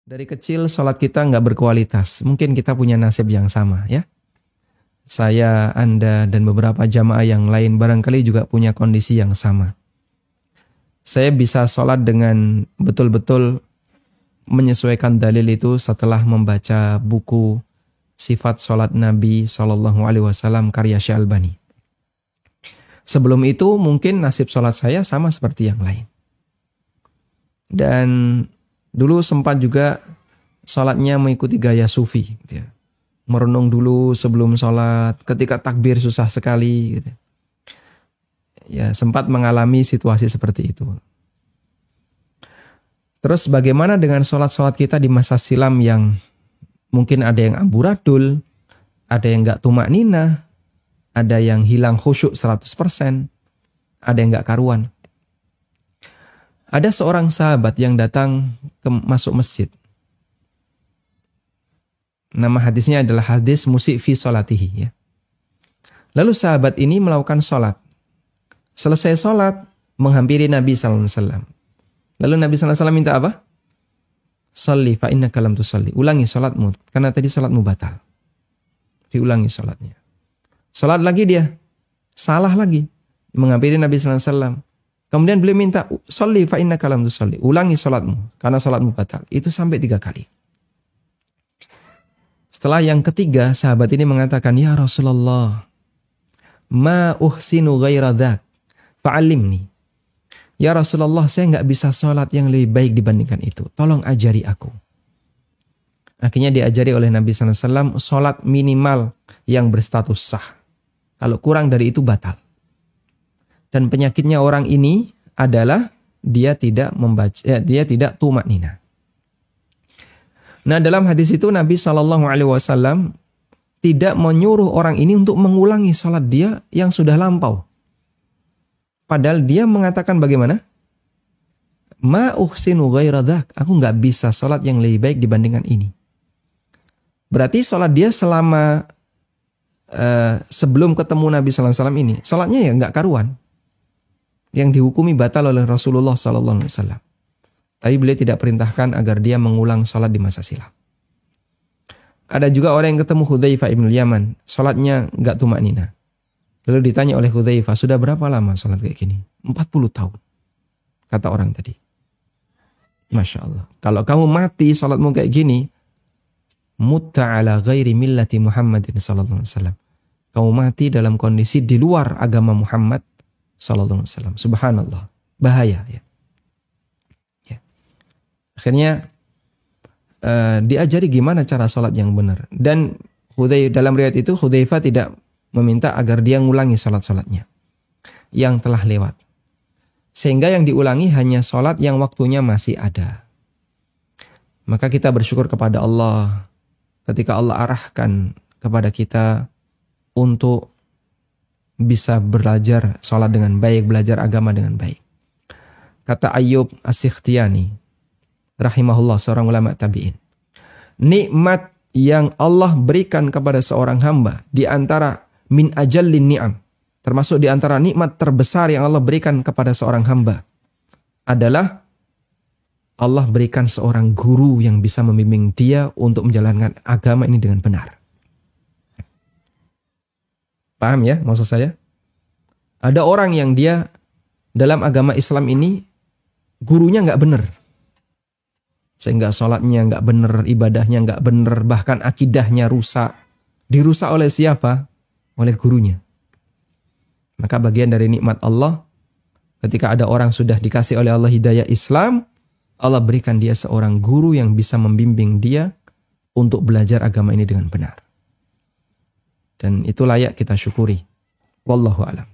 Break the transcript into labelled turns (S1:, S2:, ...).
S1: Dari kecil sholat kita nggak berkualitas. Mungkin kita punya nasib yang sama ya. Saya, Anda, dan beberapa jamaah yang lain barangkali juga punya kondisi yang sama. Saya bisa sholat dengan betul-betul menyesuaikan dalil itu setelah membaca buku Sifat Sholat Nabi SAW karya Syekh Albani. Sebelum itu mungkin nasib sholat saya sama seperti yang lain. Dan dulu sempat juga sholatnya mengikuti gaya sufi. Gitu ya. Merenung dulu sebelum sholat, ketika takbir susah sekali. Gitu. Ya, sempat mengalami situasi seperti itu. Terus bagaimana dengan sholat-sholat kita di masa silam yang mungkin ada yang amburadul, ada yang nggak tumak nina, ada yang hilang khusyuk 100%, ada yang nggak karuan. Ada seorang sahabat yang datang masuk masjid. Nama hadisnya adalah hadis musik fi sholatihi. Ya. Lalu sahabat ini melakukan sholat. Selesai sholat, menghampiri Nabi SAW. Lalu Nabi SAW minta apa? Sholli fa innaka lam tusalli. Ulangi sholatmu, karena tadi sholatmu batal. Diulangi sholatnya. Sholat lagi dia, salah lagi. Menghampiri Nabi SAW. Kemudian beliau minta, sholli fa innaka lam tusalli. Ulangi sholatmu, karena sholatmu batal. Itu sampai 3 kali. Setelah yang ketiga, sahabat ini mengatakan, ya Rasulullah, ma uhsinu ghaira dzak, fa'allimni. Ya Rasulullah, saya nggak bisa sholat yang lebih baik dibandingkan itu. Tolong ajari aku. Akhirnya diajari oleh Nabi SAW, sholat minimal yang berstatus sah. Kalau kurang dari itu batal. Dan penyakitnya orang ini adalah dia tidak membaca, dia tidak tumak nina. Nah, dalam hadis itu Nabi SAW tidak menyuruh orang ini untuk mengulangi sholat dia yang sudah lampau. Padahal dia mengatakan bagaimana? Ma uhsinu ghaira dzak. Aku nggak bisa sholat yang lebih baik dibandingkan ini. Berarti sholat dia selama sebelum ketemu Nabi SAW ini, sholatnya ya nggak karuan. Yang dihukumi batal oleh Rasulullah SAW. Tapi beliau tidak perintahkan agar dia mengulang sholat di masa silam. Ada juga orang yang ketemu Hudzaifah ibn Yaman, sholatnya nggak tumak nina. Lalu ditanya oleh Hudzaifah, sudah berapa lama sholat kayak gini? 40 tahun. Kata orang tadi. Masya Allah. Kalau kamu mati sholatmu kayak gini, mutta ala ghairi millati Muhammadin sallallahu alaihi wasallam. Kamu mati dalam kondisi di luar agama Muhammad sallallahu alaihi wasallam. Subhanallah. Bahaya ya. Ya. Akhirnya diajari gimana cara sholat yang benar. Dan dalam riwayat itu Hudzaifah tidak meminta agar dia ngulangi sholat-sholatnya yang telah lewat. Sehingga yang diulangi hanya sholat yang waktunya masih ada. Maka kita bersyukur kepada Allah ketika Allah arahkan kepada kita untuk bisa belajar sholat dengan baik, belajar agama dengan baik. Kata Ayyub As-Sikhtiyani, rahimahullah, seorang ulama tabi'in. Nikmat yang Allah berikan kepada seorang hamba di antara min ajallin ni'am, termasuk di antara nikmat terbesar yang Allah berikan kepada seorang hamba adalah Allah berikan seorang guru yang bisa membimbing dia untuk menjalankan agama ini dengan benar. Paham ya maksud saya? Ada orang yang dia dalam agama Islam ini gurunya nggak benar. Sehingga sholatnya nggak benar, ibadahnya nggak benar, bahkan akidahnya rusak. Dirusak oleh siapa? Oleh gurunya. Maka bagian dari nikmat Allah, ketika ada orang sudah dikasih oleh Allah hidayah Islam, Allah berikan dia seorang guru yang bisa membimbing dia untuk belajar agama ini dengan benar. Dan itu layak kita syukuri. Wallahu a'lam.